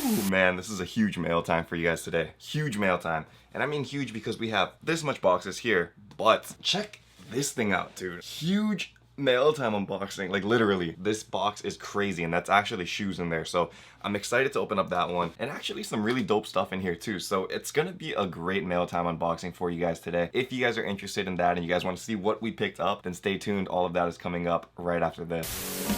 Ooh, man, this is a huge mail time for you guys today. Huge mail time. And I mean huge because we have this much boxes here, but check this thing out, dude. Huge mail time unboxing. Like literally, this box is crazy, and that's actually shoes in there. So I'm excited to open up that one, and actually some really dope stuff in here too. So it's gonna be a great mail time unboxing for you guys today. If you guys are interested in that and you guys want to see what we picked up, then stay tuned. All of that is coming up right after this.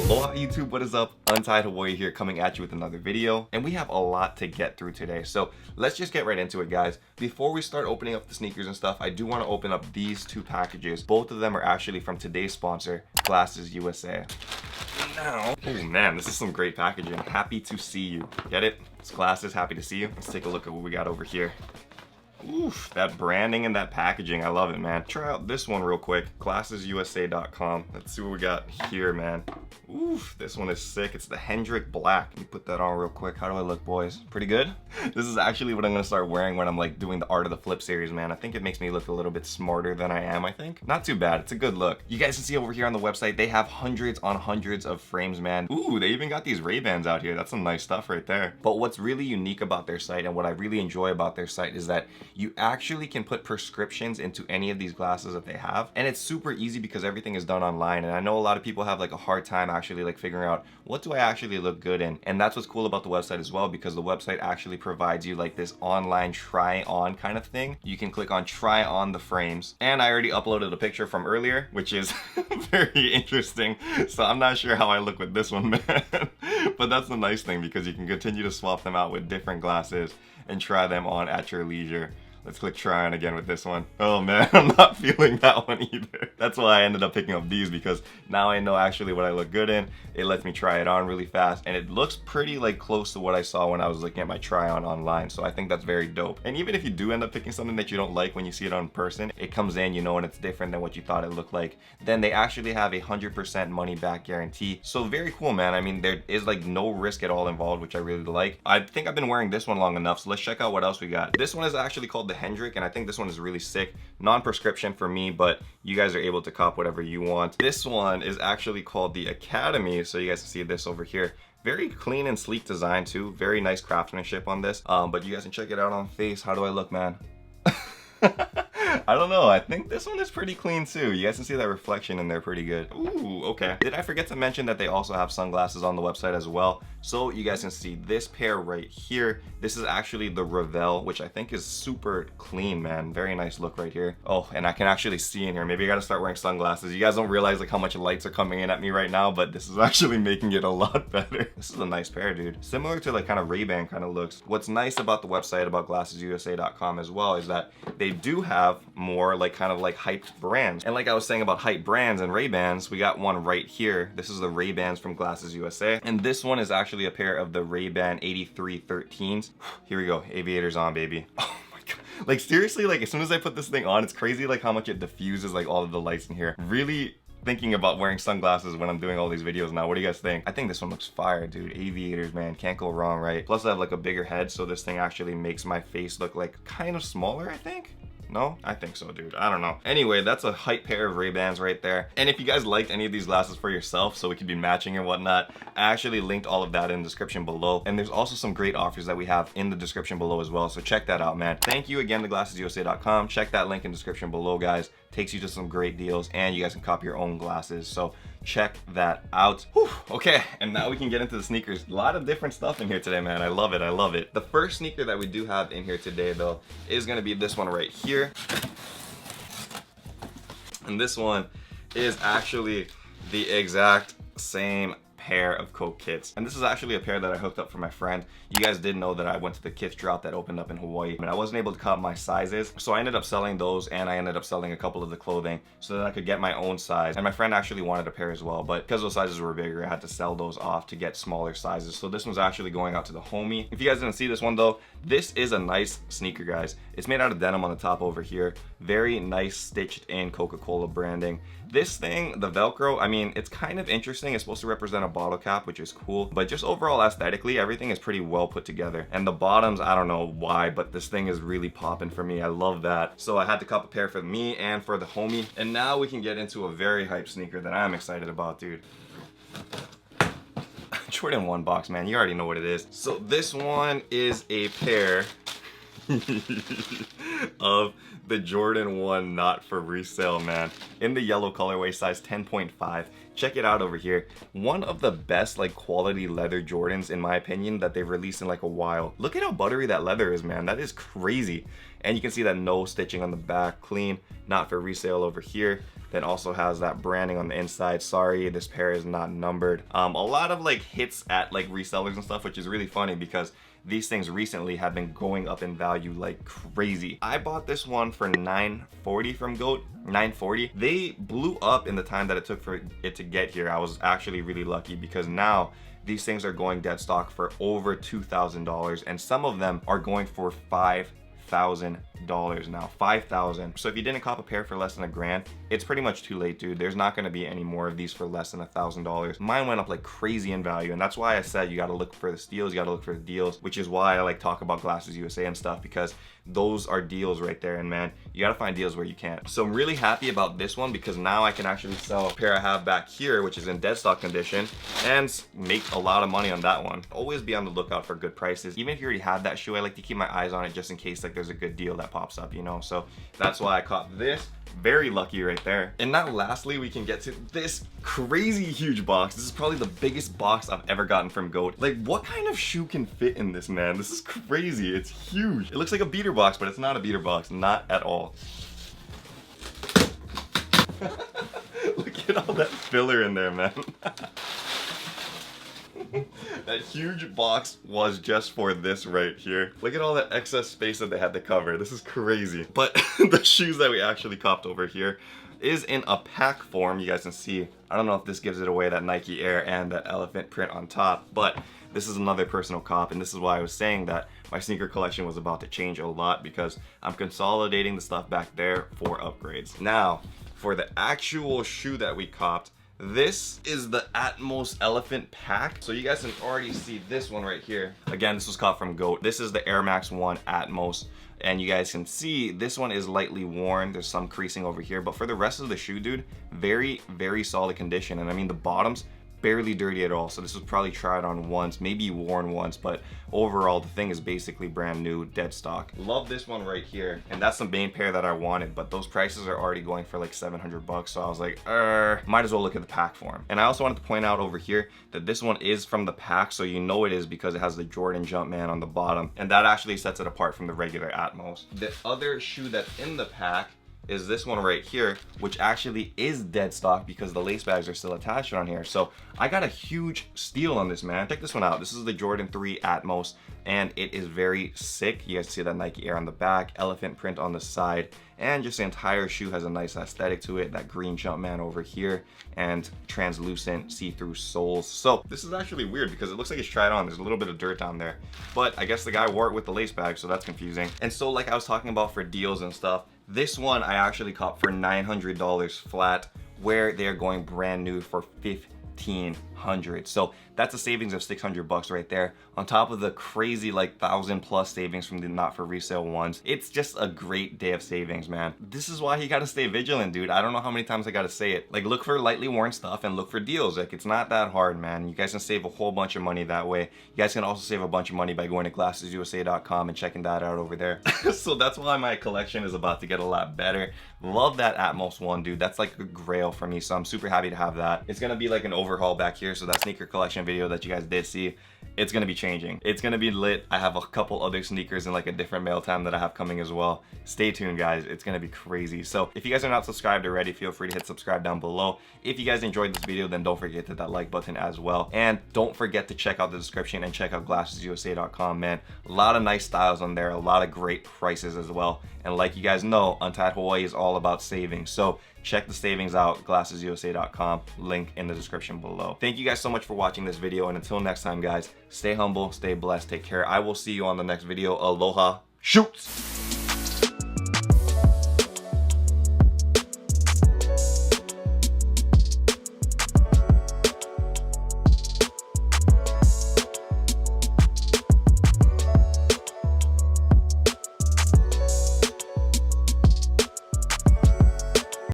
Aloha YouTube, what is up? Untied Hawaii here, coming at you with another video, and we have a lot to get through today, so let's just get right into it, guys. Before we start opening up the sneakers and stuff, I do want to open up these two packages. Both of them are actually from today's sponsor, Glasses USA. Now, oh man, this is some great packaging. Happy to see you. Get it? It's Glasses, happy to see you. Let's take a look at what we got over here. Oof, that branding and that packaging, I love it, man. Try out this one real quick, glassesusa.com. Let's see what we got here, man. Oof, this one is sick. It's the Hendrick Black. Let me put that on real quick. How do I look, boys? Pretty good? This is actually what I'm gonna start wearing when I'm like doing the Art of the Flip series, man. I think it makes me look a little bit smarter than I am, I think. Not too bad, it's a good look. You guys can see over here on the website, they have hundreds on hundreds of frames, man. Ooh, they even got these Ray-Bans out here. That's some nice stuff right there. But what's really unique about their site and what I really enjoy about their site is that you actually can put prescriptions into any of these glasses that they have, and it's super easy because everything is done online. And I know a lot of people have like a hard time actually like figuring out what do I actually look good in, and that's what's cool about the website as well, because the website actually provides you like this online try on kind of thing. You can click on try on the frames, and I already uploaded a picture from earlier, which is very interesting, so I'm not sure how I look with this one, man. But that's the nice thing, because you can continue to swap them out with different glasses and try them on at your leisure. Let's click try on again with this one. Oh man, I'm not feeling that one either. That's why I ended up picking up these, because now I know actually what I look good in. It lets me try it on really fast, and it looks pretty like close to what I saw when I was looking at my try on online. So I think that's very dope. And even if you do end up picking something that you don't like when you see it on person, it comes in, you know, and it's different than what you thought it looked like, then they actually have a 100% money back guarantee. So very cool, man. I mean, there is like no risk at all involved, which I really like. I think I've been wearing this one long enough, so let's check out what else we got. This one is actually called the Hendrick, and I think this one is really sick. Non-prescription for me, but you guys are able to cop whatever you want. This one is actually called the Academy, so you guys can see this over here. Very clean and sleek design too. Very nice craftsmanship on this. But you guys can check it out on face. How do I look, man? I don't know, I think this one is pretty clean too. You guys can see that reflection in there pretty good. Ooh, okay. Did I forget to mention that they also have sunglasses on the website as well? So you guys can see this pair right here. This is actually the Revell, which I think is super clean, man. Very nice look right here. Oh, and I can actually see in here. Maybe I gotta start wearing sunglasses. You guys don't realize like how much lights are coming in at me right now, but this is actually making it a lot better. This is a nice pair, dude. Similar to like kind of Ray-Ban kind of looks. What's nice about the website, about glassesusa.com as well, is that they do have more like kind of like hyped brands. And like I was saying about hyped brands and Ray-Bans, we got one right here. This is the Ray-Bans from Glasses USA, and this one is actually a pair of the Ray-Ban 8313s. Here we go, aviators on, baby. Oh my god, like seriously, like as soon as I put this thing on, it's crazy like how much it diffuses like all of the lights in here. Really thinking about wearing sunglasses when I'm doing all these videos now. What do you guys think? I think this one looks fire, dude. Aviators, man, can't go wrong, right? Plus I have like a bigger head, so this thing actually makes my face look like kind of smaller, I think. No? I think so, dude. I don't know. Anyway, that's a hype pair of Ray-Bans right there. And if you guys liked any of these glasses for yourself, so we could be matching and whatnot, I actually linked all of that in the description below. And there's also some great offers that we have in the description below as well. So check that out, man. Thank you again to glassesusa.com. Check that link in the description below, guys. Takes you to some great deals, and you guys can copy your own glasses. So check that out. Whew. Okay, and now we can get into the sneakers. A lot of different stuff in here today, man. I love it. I love it. The first sneaker that we do have in here today, though, is going to be this one right here. And this one is actually the exact same pair of Coke kits, and this is actually a pair that I hooked up for my friend. You guys did know that I went to the kits drop that opened up in Hawaii, and I wasn't able to cut my sizes, so I ended up selling those, and I ended up selling a couple of the clothing so that I could get my own size. And my friend actually wanted a pair as well, but because those sizes were bigger, I had to sell those off to get smaller sizes. So this one's actually going out to the homie. If you guys didn't see this one though, this is a nice sneaker, guys. It's made out of denim on the top over here. Very nice stitched in Coca-Cola branding. This thing, the Velcro, I mean, it's kind of interesting. It's supposed to represent a bottle cap, which is cool. But just overall aesthetically, everything is pretty well put together. And the bottoms, I don't know why, but this thing is really popping for me. I love that. So I had to cop a pair for me and for the homie. And now we can get into a very hype sneaker that I'm excited about, dude. Jordan 1 box, man. You already know what it is. So this one is a pair of the Jordan 1 not for resale, man, in the yellow colorway, size 10.5. Check it out over here. One of the best like quality leather Jordans in my opinion that they've released in like a while. Look at how buttery that leather is, man. That is crazy. And you can see that no stitching on the back, clean, not for resale over here. Then also has that branding on the inside. Sorry, this pair is not numbered. A lot of like hits at like resellers and stuff, which is really funny because these things recently have been going up in value like crazy. I bought this one for $940 from GOAT, $940. They blew up in the time that it took for it to get here. I was actually really lucky because now these things are going dead stock for over $2,000 and some of them are going for $5,000 now, $5,000. So if you didn't cop a pair for less than $1,000, it's pretty much too late, dude. There's not going to be any more of these for less than $1,000. Mine went up like crazy in value, and that's why I said you got to look for the steals, you got to look for the deals, which is why I like talk about Glasses USA and stuff, because those are deals right there, and man, you got to find deals where you can. So I'm really happy about this one because now I can actually sell a pair I have back here, which is in dead stock condition, and make a lot of money on that one. Always be on the lookout for good prices. Even if you already have that shoe, I like to keep my eyes on it just in case like there's a good deal that pops up, you know? So that's why I caught this. Very lucky right there. And now lastly, we can get to this crazy huge box. This is probably the biggest box I've ever gotten from GOAT. Like, what kind of shoe can fit in this, man? This is crazy. It's huge. It looks like a beater box, but it's not a beater box. Not at all. Look at all that filler in there, man. That huge box was just for this right here. Look at all that excess space that they had to cover. This is crazy. But the shoes that we actually copped over here is in a pack form. You guys can see, I don't know if this gives it away, that Nike Air and that elephant print on top, but this is another personal cop, and this is why I was saying that my sneaker collection was about to change a lot because I'm consolidating the stuff back there for upgrades. Now, for the actual shoe that we copped, this is the Atmos Elephant Pack. So you guys can already see this one right here. Again, this was caught from GOAT. This is the Air Max 1 Atmos. And you guys can see this one is lightly worn. There's some creasing over here. But for the rest of the shoe, dude, very, very solid condition. And I mean, the bottoms, barely dirty at all. So this was probably tried on once, maybe worn once, but overall the thing is basically brand new, dead stock. Love this one right here, and that's the main pair that I wanted, but those prices are already going for like 700 bucks. So I was like, might as well look at the pack form. And I also wanted to point out over here that this one is from the pack, so you know it is because it has the Jordan Jumpman on the bottom, and that actually sets it apart from the regular Atmos. The other shoe that's in the pack is this one right here, which actually is dead stock because the lace bags are still attached on here. So I got a huge steal on this, man. Check this one out. This is the Jordan 3 Atmos, and it is very sick. You guys see that Nike Air on the back, elephant print on the side, and just the entire shoe has a nice aesthetic to it. That green Jumpman over here and translucent see-through soles. So this is actually weird because it looks like it's tried on. There's a little bit of dirt on there, but I guess the guy wore it with the lace bag, so that's confusing. And so like I was talking about for deals and stuff, this one I actually caught for $900 flat, where they're going brand new for $1,500. So that's a savings of 600 bucks right there, on top of the crazy like 1,000+ savings from the not for resale ones. It's just a great day of savings, man. This is why you gotta stay vigilant, dude. I don't know how many times I gotta say it. Like, look for lightly worn stuff and look for deals. Like, it's not that hard, man. You guys can save a whole bunch of money that way. You guys can also save a bunch of money by going to GlassesUSA.com and checking that out over there. So that's why my collection is about to get a lot better. Love that Atmos one, dude. That's like a grail for me, so I'm super happy to have that. It's gonna be like an overhaul back here, so that sneaker collection video that you guys did see, it's gonna be changing. It's gonna be lit. I have a couple other sneakers in like a different mail time that I have coming as well. Stay tuned, guys. It's gonna be crazy. So if you guys are not subscribed already, feel free to hit subscribe down below. If you guys enjoyed this video, then don't forget to hit that like button as well. And don't forget to check out the description and check out GlassesUSA.com, man. A lot of nice styles on there, a lot of great prices as well. And like you guys know, Untied Hawaii is all about savings. So check the savings out, GlassesUSA.com, link in the description below. Thank you guys so much for watching this video, and until next time, guys, stay humble, stay blessed, take care. I will see you on the next video. Aloha, shoots!